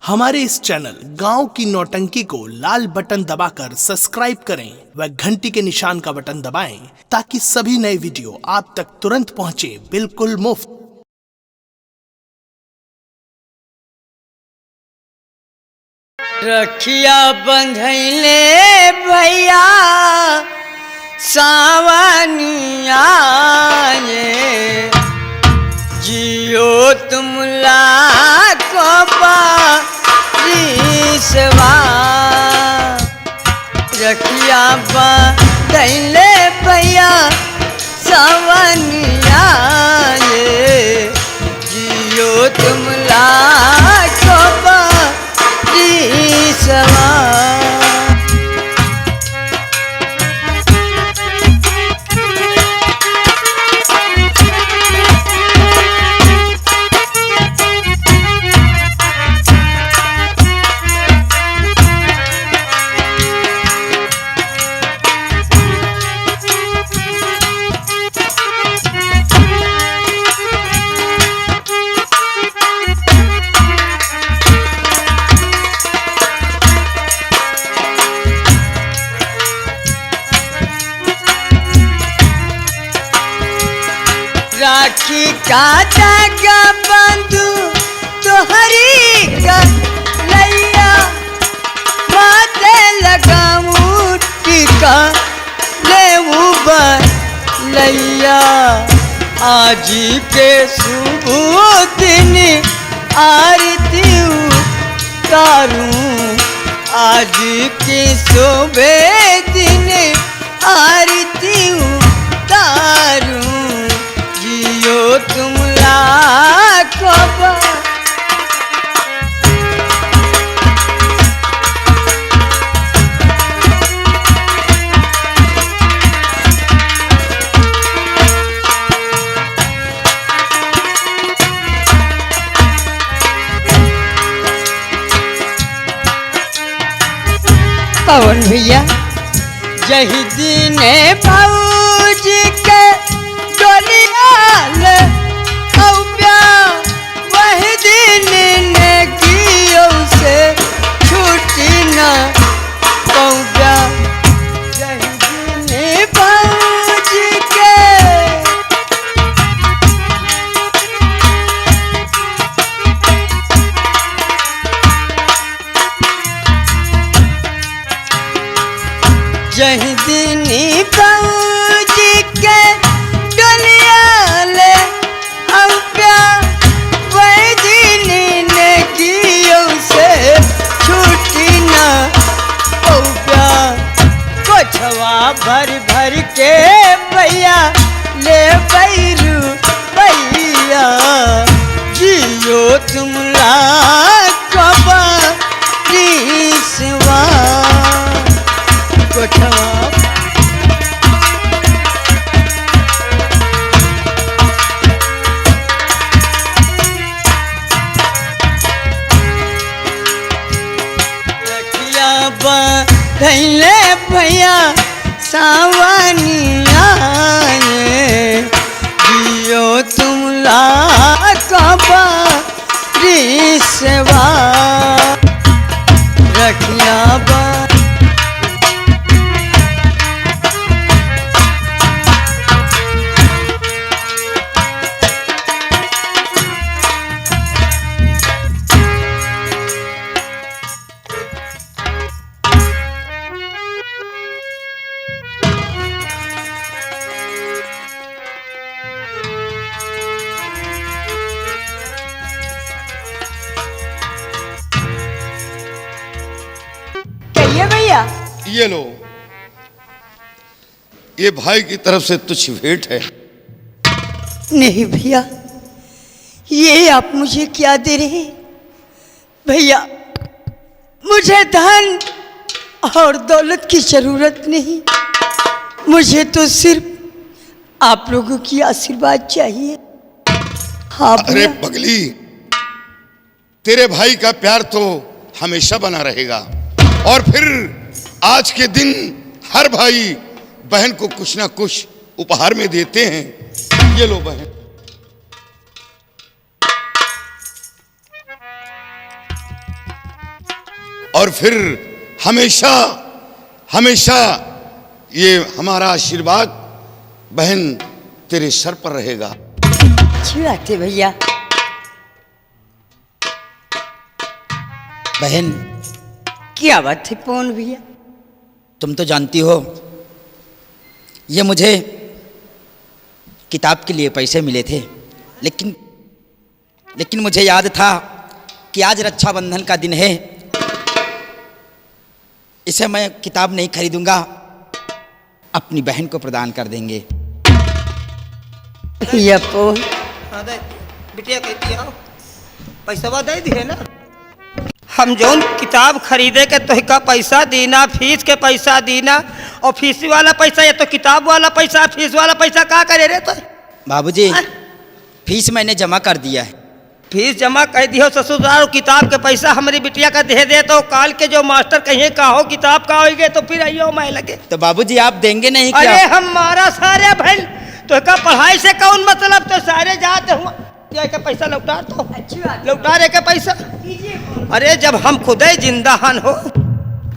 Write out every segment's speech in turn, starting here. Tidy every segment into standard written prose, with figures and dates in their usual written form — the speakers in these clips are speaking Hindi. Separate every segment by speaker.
Speaker 1: हमारे इस चैनल गांव की नौटंकी को लाल बटन दबाकर सब्सक्राइब करें व घंटी के निशान का बटन दबाएं ताकि सभी नए वीडियो आप तक तुरंत पहुंचे बिल्कुल मुफ्त।
Speaker 2: रखिया बंधैले भैया सावनिया ये जियो तुम लाखो बारिशवा। रखिया बंधैले भैया सावनिया ये जियो तुम लाखो बारिशवा। राखी का धागा बंधु तोहरी का लैया माथे लगाऊं टीका लेऊ लैया। आज के शुभ दिन आरती उतारूं आज के शोभे दिन आरती उतारूं जियो तुम लाखो पवन भैया यही दिन भौजी के डोलियाल वही दिन ने कियो से छुट्टी न पौजा। यही दिन भौजी के यही दिन भौजी के डोलियाल वही दिन ने कियो से छुट्टी न पौजा। कोछवा भर भर के भैया ले बैरू भैया जियो तुम लाखो बारिशवा। कोछवा बंधैले भैया सावनिया ये जियो तुम लाखो बारिशवा। रखिया भैया
Speaker 3: ये लो, ये भाई की तरफ से तुझ भेंट है।
Speaker 2: नहीं भैया ये आप मुझे क्या दे रहे हैं? भैया मुझे धन और दौलत की जरूरत नहीं, मुझे तो सिर्फ आप लोगों की आशीर्वाद चाहिए। हाँ
Speaker 3: अरे पगली, तेरे भाई का प्यार तो हमेशा बना रहेगा और फिर आज के दिन हर भाई बहन को कुछ ना कुछ उपहार में देते हैं। ये लो बहन। और फिर हमेशा हमेशा ये हमारा आशीर्वाद बहन तेरे सर पर रहेगा।
Speaker 2: अच्छी बात है भैया।
Speaker 4: बहन,
Speaker 2: क्या बात है पवन भैया?
Speaker 4: तुम तो जानती हो ये मुझे किताब के लिए पैसे मिले थे, लेकिन मुझे याद था कि आज रक्षाबंधन का दिन है, इसे मैं किताब नहीं खरीदूंगा, अपनी बहन को प्रदान कर देंगे।
Speaker 2: भैया पवन,
Speaker 5: हाँ दे बिटिया कहती हो पैसा दे दिए ना। हम जौन किताब खरीदे के तोहका पैसा दीना, फीस के पैसा दीना, और फीस वाला पैसा या तो किताब वाला पैसा, फीस वाला पैसा का करे रे तो?
Speaker 4: बाबूजी, फीस मैंने जमा कर दिया है।
Speaker 5: फीस जमा कर दियो ससुराल, किताब के पैसा हमारी बिटिया का दे दे, तो काल के जो मास्टर कहिए का हो किताब का होगे तो फिर आइयो मैं लगे।
Speaker 4: तो बाबूजी आप देंगे नहीं क्या?
Speaker 5: अरे हमारा सारे बहन तो का पढ़ाई से कौन मतलब, तो सारे जाते हुआ का पैसा लौटा तो
Speaker 2: अच्छी बात।
Speaker 5: लौटा रे का पैसा। अरे जब हम खुद ही जिंदाहान हो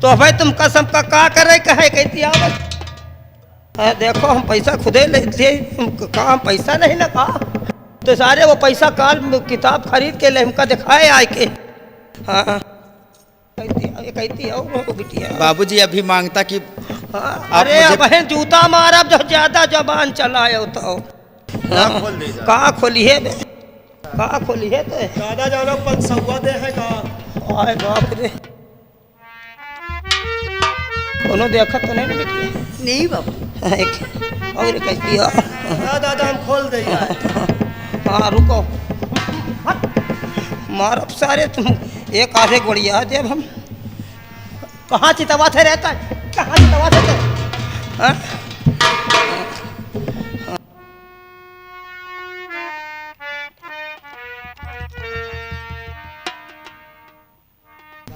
Speaker 5: तो भाई तुम कसम का करे कहे कहती आवत। देखो हम पैसा खुदे लेते, हम पैसा नहीं लगा तो सारे वो पैसा काल किताब खरीद के ले हमका दिखाए आए के। हाँ कहती हो बिटिया।
Speaker 4: बाबूजी अभी मांगता कि
Speaker 5: हाँ, अरे बहन जूता मारब जो ज्यादा जबान चलाए तो कहाँ खोली है कहाँ खोली है तो
Speaker 6: दादा जानो 500 दे है का।
Speaker 5: आए बाप रे, कोनो देखत तो नहीं ना बिटिया?
Speaker 2: नहीं बाबू।
Speaker 5: और कहती हो
Speaker 6: हाँ दादा हम खोल दे यार।
Speaker 5: हाँ रुको, मारब सारे तुम एक आधे गोड़िया जब हम कहाँ चितवा थे रहता है, कहाँ चितवा थे हाँ?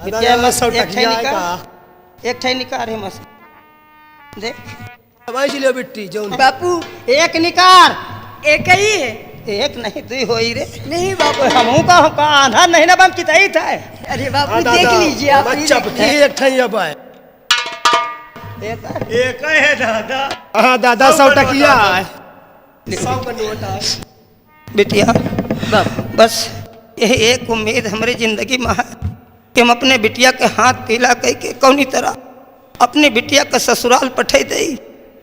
Speaker 5: बिटिया मस्त एक ठे निकार है मस्त देख
Speaker 6: दवाई लियो बिट्टी जो
Speaker 2: बापू
Speaker 5: एक निकार,
Speaker 2: एक ही है।
Speaker 5: एक नहीं दुई होई रे।
Speaker 2: नहीं बापू।
Speaker 5: हमहू का आधा नहीं ना बम कितई था।
Speaker 2: अरे बापू देख लीजिए आप।
Speaker 6: बच्चा की एक ठई अब है।
Speaker 5: एक
Speaker 6: एक है दादा। हाँ दादा 100 टकिया है। 100 का नोट है।
Speaker 5: बिटिया बस यही एक उम्मीद हमारी जिंदगी में है कि हम अपने बिटिया के हाथ पीला कह के कौनी तरह अपनी बिटिया का ससुराल पठे दे।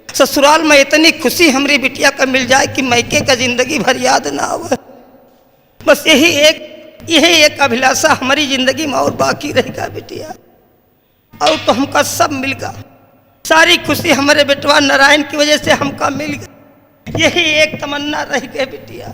Speaker 5: ससुराल में इतनी खुशी हमारी बिटिया का मिल जाए कि मैके का जिंदगी भर याद ना आवे। बस यही एक अभिलाषा हमारी जिंदगी में और बाकी रहेगा बिटिया, और तो हमका सब मिलगा। सारी खुशी हमारे बेटवा नारायण की वजह से हमका मिल गई। यही एक तमन्ना रह गई बिटिया।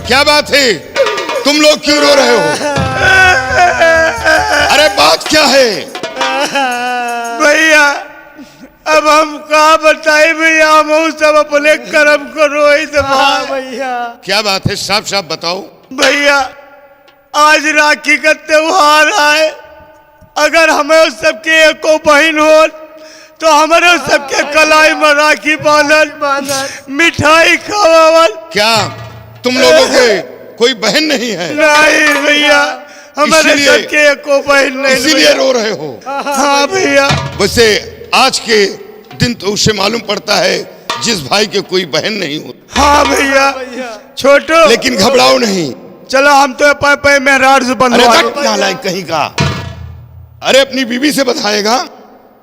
Speaker 3: क्या बात है, तुम लोग क्यों रो रहे हो? अरे बात क्या है?
Speaker 6: भैया अब हम कहा बताए भैया, हम सब अपने कर्म करो भैया।
Speaker 3: क्या बात है, साफ साफ बताओ।
Speaker 6: भैया आज राखी का त्योहार आए, अगर हमें उस सबके एको बहन हो तो हमारे उस सबके कलाई में राखी बांधल मिठाई खवावल।
Speaker 3: क्या तुम लोगों के कोई बहन नहीं है?
Speaker 6: नहीं भैया, हमारे सबके एको बहन नहीं,
Speaker 3: इसीलिए रो रहे हो?
Speaker 6: हाँ भैया।
Speaker 3: वैसे आज के दिन तो उसे मालूम पड़ता है जिस भाई के कोई बहन नहीं हो।
Speaker 6: हाँ भैया छोटो,
Speaker 3: लेकिन घबराओ नहीं।
Speaker 6: चलो हम तो पे मेहरार से बंधवा
Speaker 3: नालायक कहीं का। अरे अपनी बीवी से बताएगा,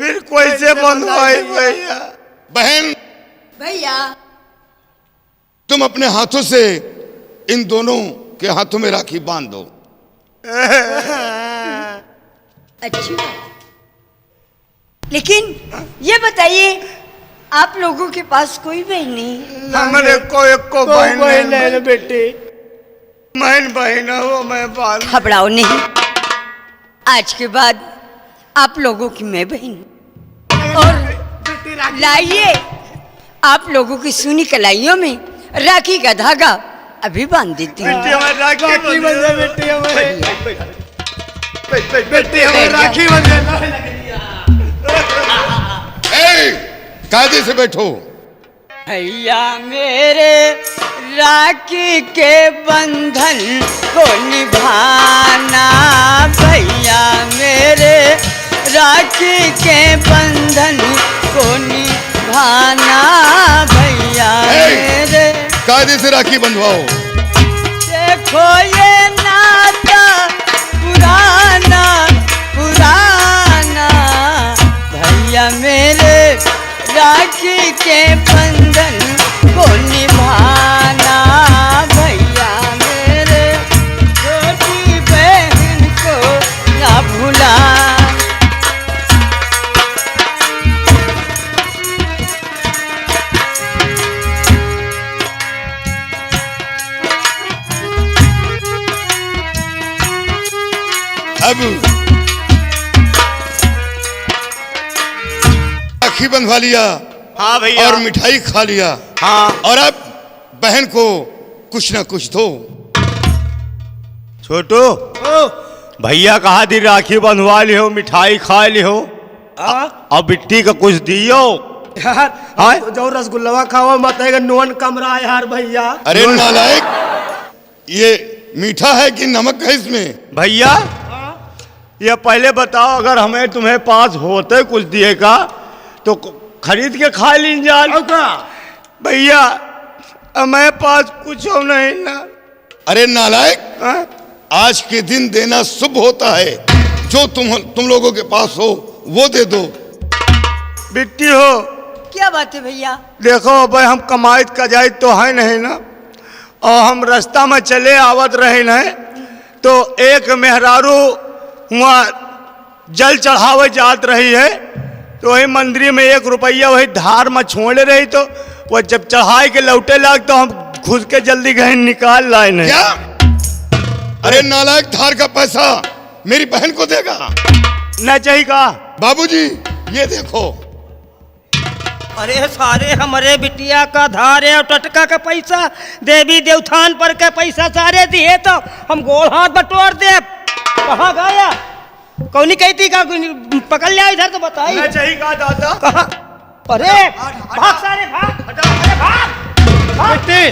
Speaker 6: फिर कोई से बंधवाई भैया।
Speaker 3: बहन
Speaker 2: भैया
Speaker 3: तुम अपने हाथों से इन दोनों के हाथों में राखी बांध दो।
Speaker 2: अच्छी बात। लेकिन ये बताइए आप लोगों के पास कोई बहन नहीं?
Speaker 6: हमारे को एको बहन नहीं बेटी, मैं बहन हो मैं बाल।
Speaker 2: घबराओ नहीं, आज के बाद आप लोगों की मैं बहन। और लाइए आप लोगों की सुनी कलाइयों में राखी का धागा अभी बांध देती हूँ।
Speaker 6: राखी बंधे बेटी हमें, बेटी हमें राखी बंधे।
Speaker 3: कायदे से बैठो।
Speaker 2: भैया मेरे राखी के बंधन को निभाना, भैया मेरे राखी के बंधन को निभाना, भैया मेरे।
Speaker 3: कायदे से राखी बंधवाओ।
Speaker 2: देखो ये नाता पुराना पुराना, भैया मेरे राखी के बंधन को निभाना, भैया मेरे छोटी बहन को ना भुला।
Speaker 3: अब राखी बंधवा लिया,
Speaker 6: हाँ भैया,
Speaker 3: और मिठाई खा लिया,
Speaker 6: हाँ।
Speaker 3: और अब बहन को कुछ ना कुछ दो।
Speaker 6: छोटू, भैया कहा दी राखी बंधवा लियो, मिठाई खा लियो, अब बिट्टी का कुछ दियो।
Speaker 7: यार तो जो रसगुल्ला खाओ मत है नोन कम रहा है यार भैया।
Speaker 3: अरे नालायक, ये मीठा है कि नमक है इसमें?
Speaker 6: भैया ये पहले बताओ, अगर हमें तुम्हें पास होते कुछ दिए का तो खरीद के खा लीन जान। भैया हमें पास कुछ हो नहीं ना।
Speaker 3: अरे नालायक, आज के दिन देना शुभ होता है, जो तुम लोगों के पास हो वो दे दो।
Speaker 6: बिट्टी हो,
Speaker 2: क्या बात है भैया?
Speaker 6: देखो भाई, हम कमाइत कजाइत तो है नहीं ना, और हम रास्ता में चले आवत रहे न, तो एक मेहरारू वहाँ जल चढ़ावे जात रही है, तो वही मंदिर में 1 रुपया वही धार में छोड़े रही, तो वह जब चढ़ाई के लौटे लग तो हम घुस के जल्दी गए निकाल लाए नहीं।
Speaker 3: क्या? अरे नालायक, धार का पैसा मेरी बहन को देगा?
Speaker 6: न चाहिए का
Speaker 3: बाबूजी, ये देखो।
Speaker 5: अरे सारे हमारे बिटिया का धारे और टटका का पैसा, देवी देवथान पर के पैसा सारे दिए, तो हम गोल हाथ बटोर दे। कहाँ गया? कौनी कहती का पकड़ लिया इधर तो बताइए।
Speaker 6: न चाहिए का दादा?
Speaker 5: कहाँ? अरे भाग सारे भाग, अरे भाग।
Speaker 7: बिट्टी,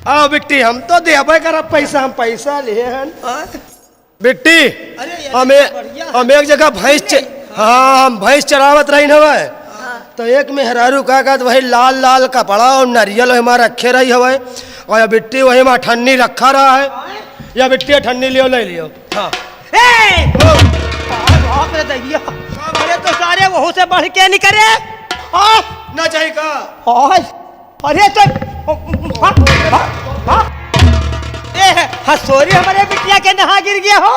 Speaker 7: आओ बिट्टी, हम तो देबे कर पैसा, हम पैसा लिए हन। बिट्टी, हम एक जगह हाँ हम भैंस चरावत रही हवे, तो एक मेहरारू का वही लाल लाल कपड़ा और नारियल वही में रखे रही हवे, और बिट्टी वही में ठन्नी रखा रहा है। या बिट्टी ठन्नी लियो, ले लियो। हाँ
Speaker 5: बाप रे दैया, अरे तो सारे वहू से बढ़ के नहीं करे।
Speaker 7: ना चाहिए का?
Speaker 5: अरे तो हसोरी हमारे बिटिया के नहा गिर गया हो।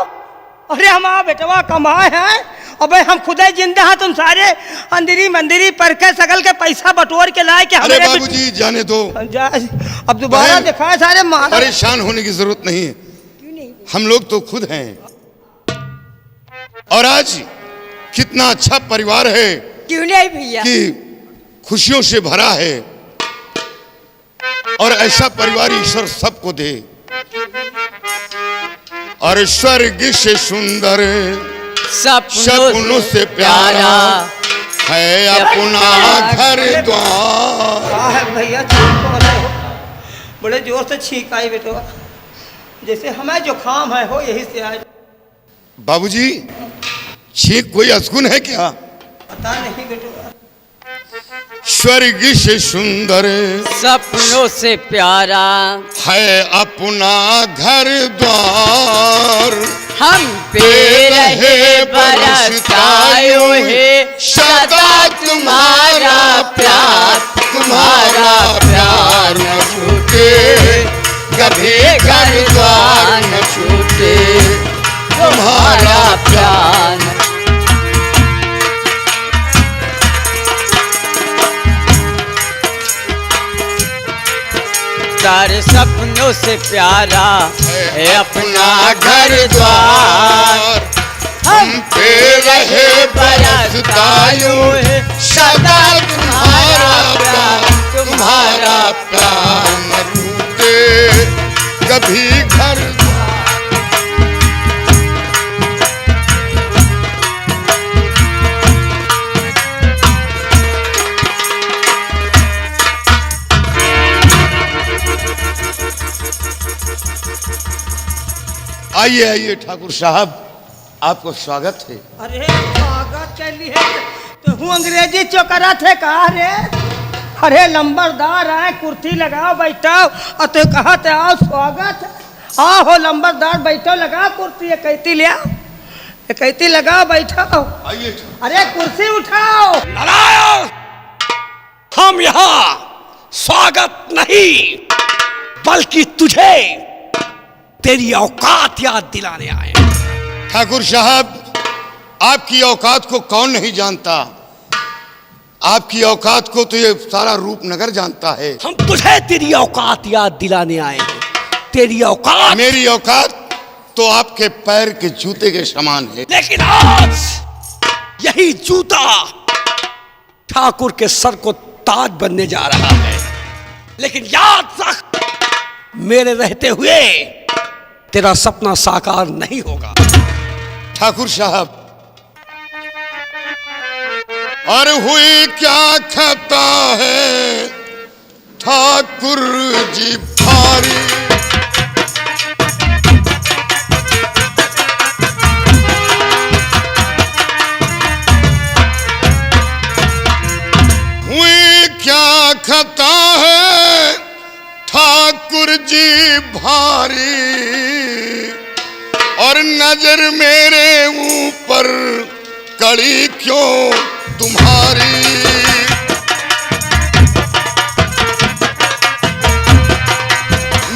Speaker 5: अरे हमारा बेटवा कमाए हैं, अबे हम खुद ही जिंदा हैं, तुम सारे अंदरी मंदिरी पर के सकल के पैसा बटोर के लाए के
Speaker 3: अरे बाबूजी जाने दो,
Speaker 5: अब दोबारा दिखाए सारे मारा।
Speaker 3: परेशान होने की जरूरत नहीं है, हम लोग तो खुद हैं, और आज कितना अच्छा परिवार है
Speaker 2: क्यों नहीं भैया?
Speaker 3: कि खुशियों से भरा है, और ऐसा परिवार ईश्वर सबको दे। और स्वर्ग से सुंदर सपनों से प्यारा है अपना घर द्वार।
Speaker 5: भैया बड़े जोर से छींक आई बेटवा, जैसे हमें जो काम है हो यही से आए।
Speaker 3: बाबूजी, छींक कोई असगुन है क्या?
Speaker 5: पता नहीं बेटवा।
Speaker 3: स्वर्ग से सुंदर
Speaker 2: सपनों से प्यारा
Speaker 3: है अपना घर द्वार,
Speaker 2: हम पे रहे बरसायो है सदा तुम्हारा प्यार, तुम्हारा प्यार न छूटे, कभी घर द्वार न छूटे, तुम्हारा प्यार। सारे सपनों से प्यारा है अपना घर द्वार, हम पे रहे बरसायो है सदा तुम्हारा प्यार, तुम्हारा प्यार
Speaker 3: न टूटे कभी घर द्वार। आइए आइए ठाकुर साहब, आपको स्वागत है।
Speaker 5: अरे स्वागत के लिए तो हूँ अंग्रेजी चौकरा थे कहा रे। अरे लंबरदार आए, कुर्सी लगाओ बैठाओ, और तो कहा थे आओ स्वागत है। आओ लंबरदार बैठो, लगाओ कुर्सी, कहती ले आओ, कहती लगाओ बैठाओ।
Speaker 3: आइए।
Speaker 5: अरे कुर्सी उठाओ।
Speaker 8: नारायण, हम यहाँ स्वागत नहीं बल्कि तुझे तेरी औकात याद दिलाने आए।
Speaker 3: ठाकुर साहब, आपकी औकात को कौन नहीं जानता? आपकी औकात को तो ये सारा रूपनगर जानता है।
Speaker 8: हम तुझे तेरी औकात याद दिलाने आए हैं। तेरी औकात,
Speaker 3: मेरी औकात तो आपके पैर के जूते के समान है।
Speaker 8: लेकिन आज यही जूता ठाकुर के सर को ताज बनने जा रहा है। लेकिन याद रख, मेरे रहते हुए तेरा सपना साकार नहीं होगा।
Speaker 3: ठाकुर साहब, और हुई क्या खता है ठाकुर जी भारी, हुई क्या खता है ठाकुर जी भारी, और नजर मेरे ऊपर कड़ी क्यों तुम्हारी,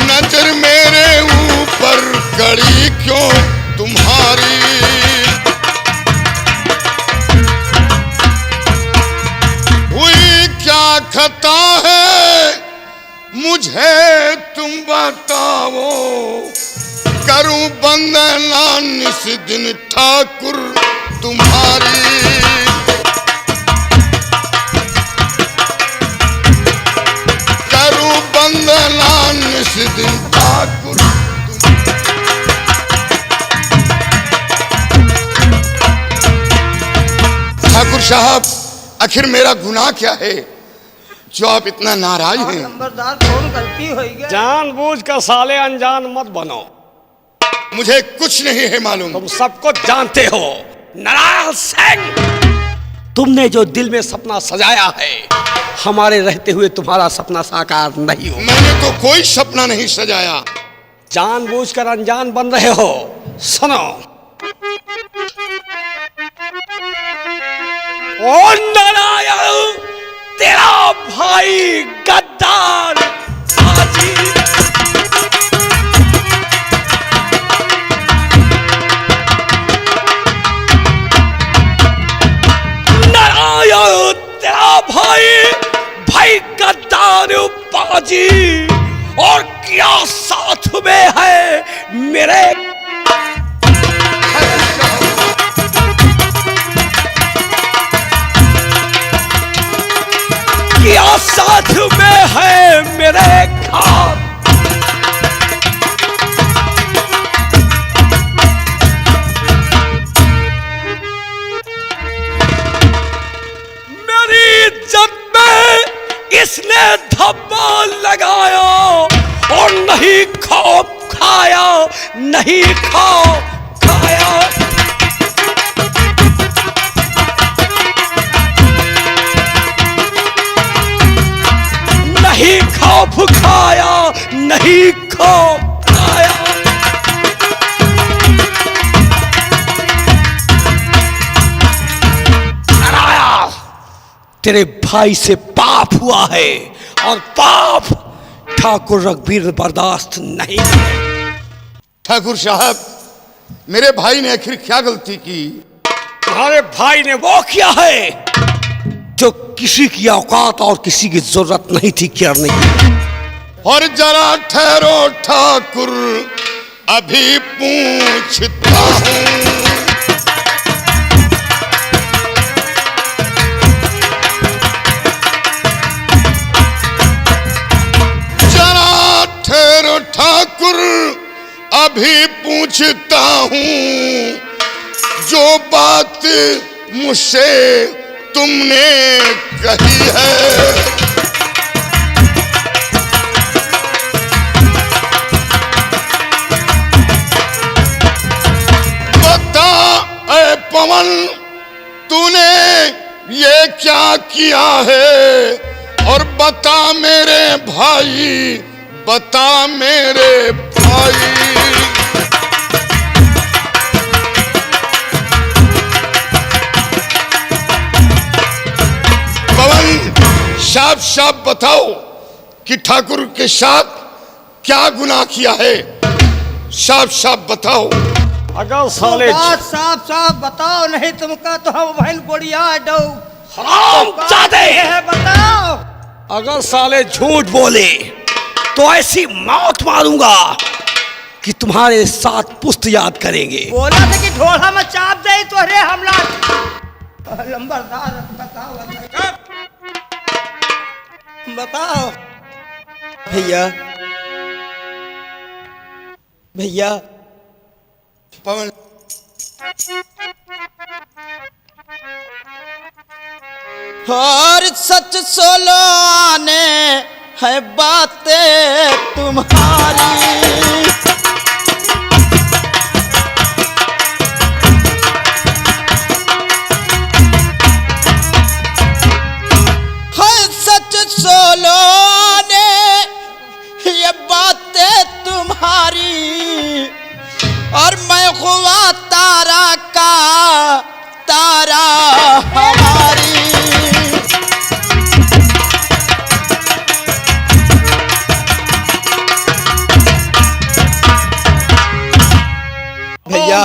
Speaker 3: नजर मेरे ऊपर कड़ी क्यों तुम्हारी, हुई क्या खता है मुझे तुम बताओ, करूं बंदना निस दिन ठाकुर तुम्हारी, करूं बंदना निस दिन ठाकुर। ठाकुर साहब, आखिर मेरा गुनाह क्या है जो आप इतना नाराज हैं?
Speaker 5: नंबरदार कौन गलती हो गई?
Speaker 8: जानबूझ कर साले अनजान मत बनो।
Speaker 3: मुझे कुछ नहीं है मालूम।
Speaker 8: तुम सबको जानते हो। नारायण सिंह, तुमने जो दिल में सपना सजाया है, हमारे रहते हुए तुम्हारा सपना साकार नहीं हो।
Speaker 3: मैंने तो कोई सपना नहीं सजाया।
Speaker 8: जानबूझकर अनजान बन रहे हो। सुनो, ओ नारायण, तेरा भाई गद्दार हाजी नारायण, तेरा भाई गद्दार बाजी, और क्या साथ में है मेरे क्या साथ में है मेरे खान। मेरी इज्जत में इसने धब्बा लगाया, और नहीं खौफ खाया, नहीं खौफ खाया। नहीं खौफ खाया, नहीं खौफ खाया। नारायण, तेरे भाई से पाप हुआ है, और पाप ठाकुर रघुवीर बर्दाश्त नहीं करे।
Speaker 3: ठाकुर साहब, मेरे भाई ने आखिर क्या गलती की?
Speaker 8: तुम्हारे भाई ने वो किया है जो किसी की औकात और किसी की जरूरत नहीं थी करने की।
Speaker 3: और जरा ठहरो ठाकुर, अभी पूछता हूँ। जरा ठहरो ठाकुर, अभी पूछता हूँ। जो बात मुझसे तुमने कही है, पवन तूने ये क्या किया है, और बता मेरे भाई, बता मेरे भाई। पवन साफ साफ बताओ कि ठाकुर के साथ क्या गुनाह किया है, साफ साफ बताओ।
Speaker 8: अगर साले
Speaker 5: बात साफ साफ बताओ, नहीं तुमका तो हम बहन गोड़िया दो।
Speaker 8: हरामजादे,
Speaker 5: है बताओ।
Speaker 8: अगर साले झूठ बोले तो ऐसी मौत मारूंगा कि तुम्हारे साथ पुस्त याद करेंगे।
Speaker 5: बोला था कि ढोला में चाप दे तो रे हमला। लंबरदार बताओ बताओ।
Speaker 4: भैया भैया
Speaker 3: पवन
Speaker 4: और सच सोलो आने है बातें तुम्हारी। है सच सोलो आने ये बातें तुम्हारी, और मैं हुआ तारा का तारा हमारी। भैया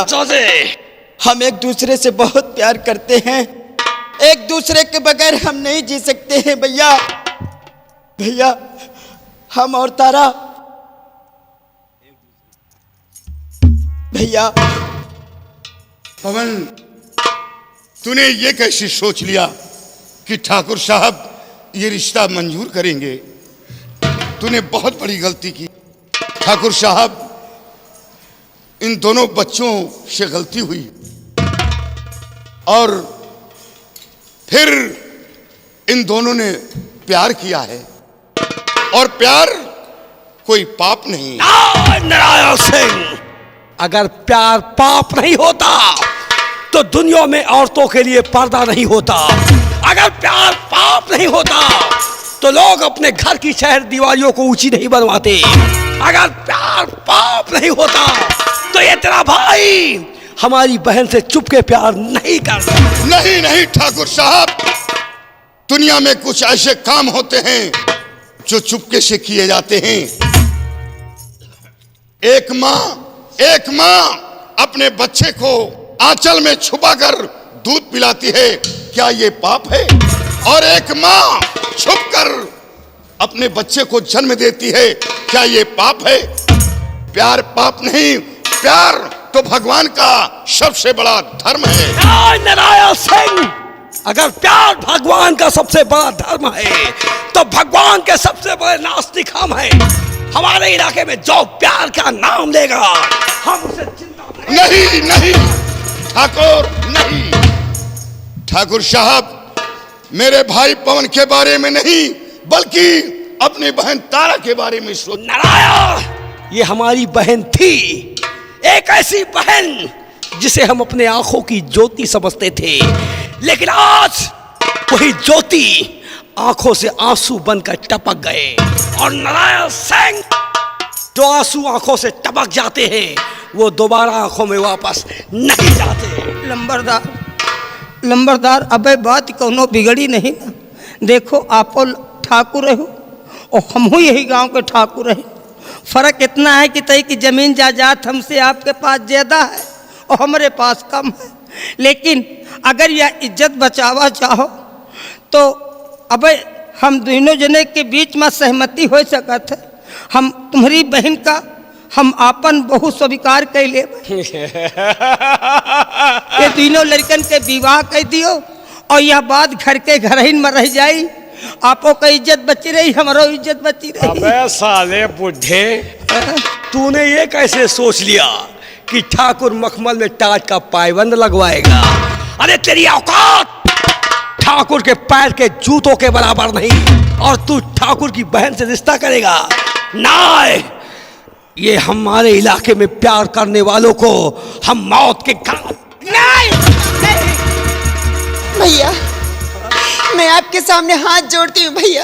Speaker 4: हम एक दूसरे से बहुत प्यार करते हैं, एक दूसरे के बगैर हम नहीं जी सकते हैं भैया। भैया हम और तारा, भैया
Speaker 3: पवन तूने ये कैसे सोच लिया कि ठाकुर साहब ये रिश्ता मंजूर करेंगे? तूने बहुत बड़ी गलती की ठाकुर साहब। इन दोनों बच्चों से गलती हुई, और फिर इन दोनों ने प्यार किया है, और प्यार कोई पाप नहीं।
Speaker 8: नारायण सिंह, अगर प्यार पाप नहीं होता तो दुनिया में औरतों के लिए पर्दा नहीं होता। अगर प्यार पाप नहीं होता तो लोग अपने घर की शहर दीवारियों को ऊंची नहीं बनवाते। अगर प्यार पाप नहीं होता तो ये तेरा भाई हमारी बहन से चुपके प्यार नहीं करता।
Speaker 3: नहीं नहीं ठाकुर साहब, दुनिया में कुछ ऐसे काम होते हैं जो चुपके से किए जाते हैं। एक माँ अपने बच्चे को आंचल में छुपाकर दूध पिलाती है, क्या ये पाप है? और एक माँ छुपकर अपने बच्चे को जन्म देती है, क्या ये पाप है? प्यार पाप नहीं, प्यार तो भगवान का सबसे बड़ा धर्म है।
Speaker 8: नारायण सिंह, अगर प्यार भगवान का सबसे बड़ा धर्म है तो भगवान के सबसे बड़े नास्तिक हम हैं। हमारे इलाके में जो प्यार का नाम लेगा हम उसे जिंदा
Speaker 3: नहीं नहीं ठाकुर नहीं। ठाकुर साहब मेरे भाई पवन के बारे में नहीं बल्कि अपनी बहन तारा के बारे में सोच।
Speaker 8: नारायण, ये हमारी बहन थी, एक ऐसी बहन जिसे हम अपने आंखों की ज्योति समझते थे, लेकिन आज वही ज्योति आंखों से आंसू बनकर टपक गए। और नारायण सिंह, जो आंसू आंखों से टपक जाते हैं वो दोबारा आंखों में वापस नहीं जाते।
Speaker 5: लंबरदार अबे बात कोनो बिगड़ी नहीं ना। देखो आपो ठाकुर हो और हम हो यही गांव के ठाकुर है। फर्क इतना है कि तय की जमीन जायदाद हमसे आपके पास ज्यादा है और हमारे पास कम है, लेकिन अगर यह इज्जत बचावा चाहो तो अबे हम दोनों जने के बीच में सहमति हो सकत है। हम तुम्हारी बहन का हम आपन बहु स्वीकार कर ले। ये तीनों लड़कन के विवाह कर दियो और यह बात घर के घर ही में रह जाई। आपो का इज्जत बची रही, हमारो इज्जत बची रही।
Speaker 8: अबे साले बुढ़े, तूने ये कैसे सोच लिया कि ठाकुर मखमल में टाट का पायबंद लगवाएगा? अरे तेरी औकात ठाकुर के पैर के जूतों के बराबर नहीं, और तू ठाकुर की बहन से रिश्ता करेगा? ना, ये हमारे इलाके में प्यार करने वालों को हम मौत के घाट
Speaker 5: नहीं
Speaker 4: आपके सामने हाथ जोड़ती हूँ भैया,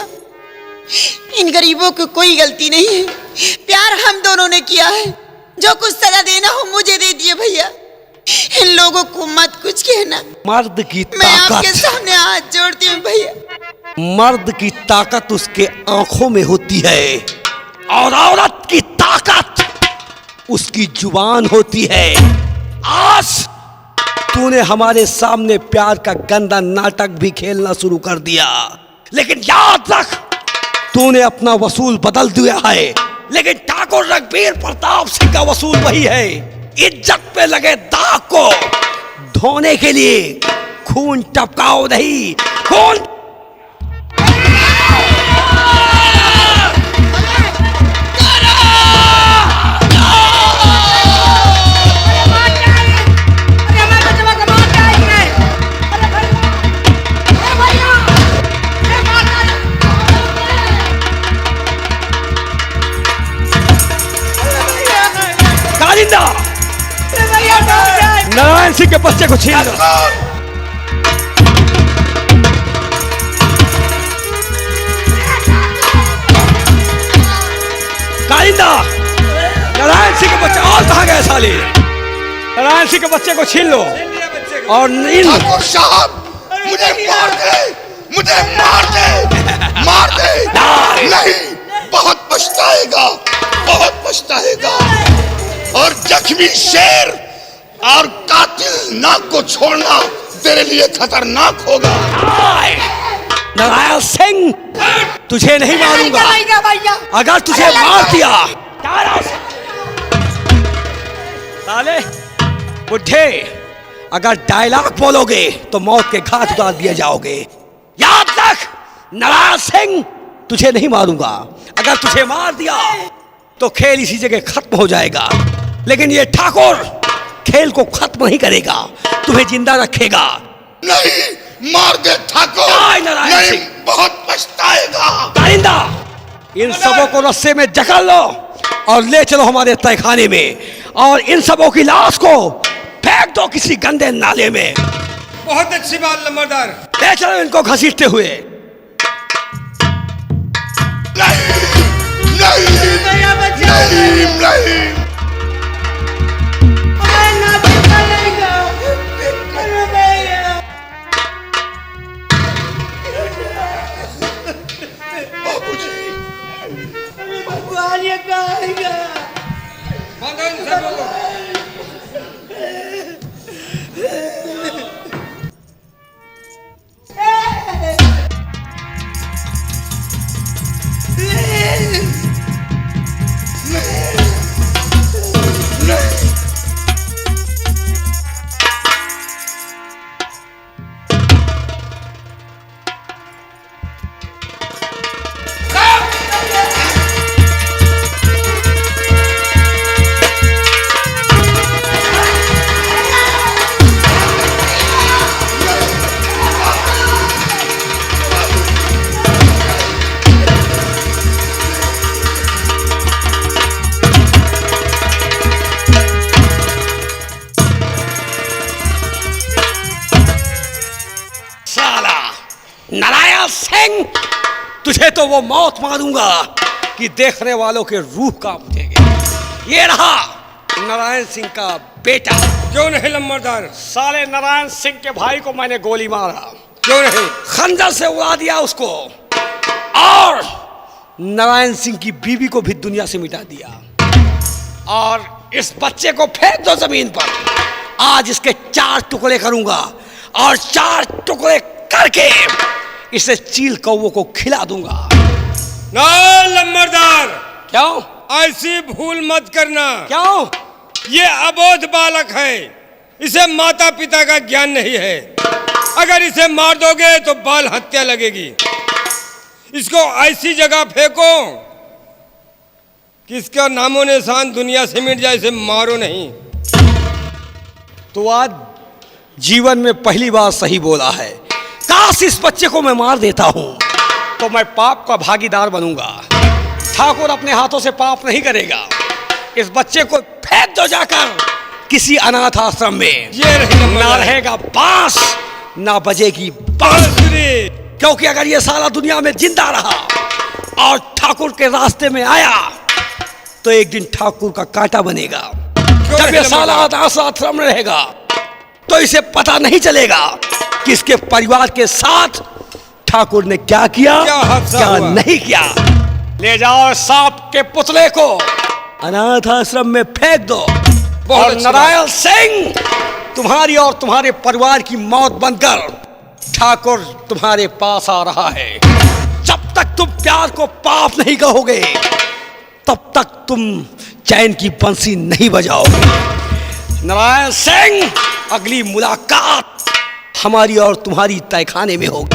Speaker 4: इन गरीबों की कोई गलती नहीं है, प्यार हम दोनों ने किया है, जो कुछ सजा देना हो मुझे दे दिए भैया, इन लोगों को मत कुछ कहना।
Speaker 8: मर्द की
Speaker 4: मैं आपके
Speaker 8: ताकत,
Speaker 4: सामने हाथ जोड़ती हूँ भैया।
Speaker 8: मर्द की ताकत उसके आंखों में होती है और औरत की ताकत उसकी जुबान होती है। आज तूने हमारे सामने प्यार का गंदा नाटक भी खेलना शुरू कर दिया, लेकिन याद रख तूने अपना वसूल बदल दिया है, लेकिन ठाकुर रघुवीर प्रताप सिंह का वसूल वही है। इज्जत पे लगे दाग को धोने के लिए खून टपकाओ नहीं, खून नारायण सिंह के बच्चे को छीन लो। कालिंदा, नारायण सिंह के बच्चे और कहाँ गए साले? नारायण सिंह के बच्चे को छीन लो और
Speaker 3: ठाकुर साहब मुझे मार दे, मुझे मार दे, मार दे। नहीं, बहुत पछताएगा, बहुत पछताएगा। और जख्मी शेर और कातिल नाग को छोड़ना तेरे लिए खतरनाक होगा।
Speaker 8: नारायण सिंह, तुझे नहीं मारूंगा। अगर तुझे मार दिया साले बुढ़े, अगर डायलॉग बोलोगे तो मौत के घाट उतार दिए जाओगे। याद रख नारायण सिंह, तुझे नहीं मारूंगा। अगर तुझे मार दिया तो खेल इसी जगह खत्म हो जाएगा, लेकिन ये ठाकुर खेल को खत्म नहीं करेगा, तुम्हें जिंदा रखेगा।
Speaker 3: नहीं, मार दे ठाकुर। नहीं, बहुत पछताएगा।
Speaker 8: कालिंदा, इन सबों को रस्से में जकड़ लो और ले चलो हमारे तहखाने में, और इन सबों की लाश को फेंक दो किसी गंदे नाले में।
Speaker 6: बहुत अच्छी बात लंबरदार।
Speaker 8: ले चलो इनको घसीटते हुए।
Speaker 3: नहीं, नहीं, नहीं, नहीं।
Speaker 8: नारायण सिंह, तुझे तो वो मौत मारूंगा कि देखने वालों के रूह कांप उठेंगे। ये रहा नारायण सिंह का बेटा।
Speaker 6: क्यों नहीं लंबरदार?
Speaker 8: साले नारायण सिंह के भाई को मैंने गोली मारा।
Speaker 6: क्यों नहीं?
Speaker 8: खंजर से उड़ा दिया उसको, और नारायण सिंह की बीवी को भी दुनिया से मिटा दिया। और इस बच्चे को फेंक दो जमीन पर। आज इसके 4 टुकड़े करूंगा, और 4 टुकड़े करके इसे चील कौवों को खिला दूंगा।
Speaker 6: ना लंबरदार,
Speaker 8: क्यों?
Speaker 6: ऐसी भूल मत करना।
Speaker 8: क्यों?
Speaker 6: ये अबोध बालक है, इसे माता पिता का ज्ञान नहीं है। अगर इसे मार दोगे तो बाल हत्या लगेगी। इसको ऐसी जगह फेंको कि इसका नामो निशान दुनिया से मिट जाए। इसे मारो नहीं।
Speaker 8: तो आज जीवन में पहली बार सही बोला है। काश इस बच्चे को मैं मार देता हूं तो मैं पाप का भागीदार बनूंगा। ठाकुर अपने हाथों से पाप नहीं करेगा। इस बच्चे को फेंक दो जाकर किसी अनाथ आश्रम में।
Speaker 6: ये नहीं
Speaker 8: ना रहेगा बांस, ना बजेगी बांसुरी। क्योंकि अगर ये साला दुनिया में जिंदा रहा और ठाकुर के रास्ते में आया तो एक दिन ठाकुर का कांटा बनेगा। जब ये साला अनाथ आश्रम में रहेगा तो इसे पता नहीं चलेगा कि इसके परिवार के साथ ठाकुर ने क्या किया, क्या नहीं किया। ले जाओ सांप के पुतले को अनाथ आश्रम में फेंक दो और नारायण सिंह तुम्हारी और तुम्हारे परिवार की मौत बनकर ठाकुर तुम्हारे पास आ रहा है। जब तक तुम प्यार को पाप नहीं कहोगे तब तक तुम चैन की बंसी नहीं बजाओगे। नारायण सिंह, अगली मुलाकात हमारी और तुम्हारी तहखाने में होगी।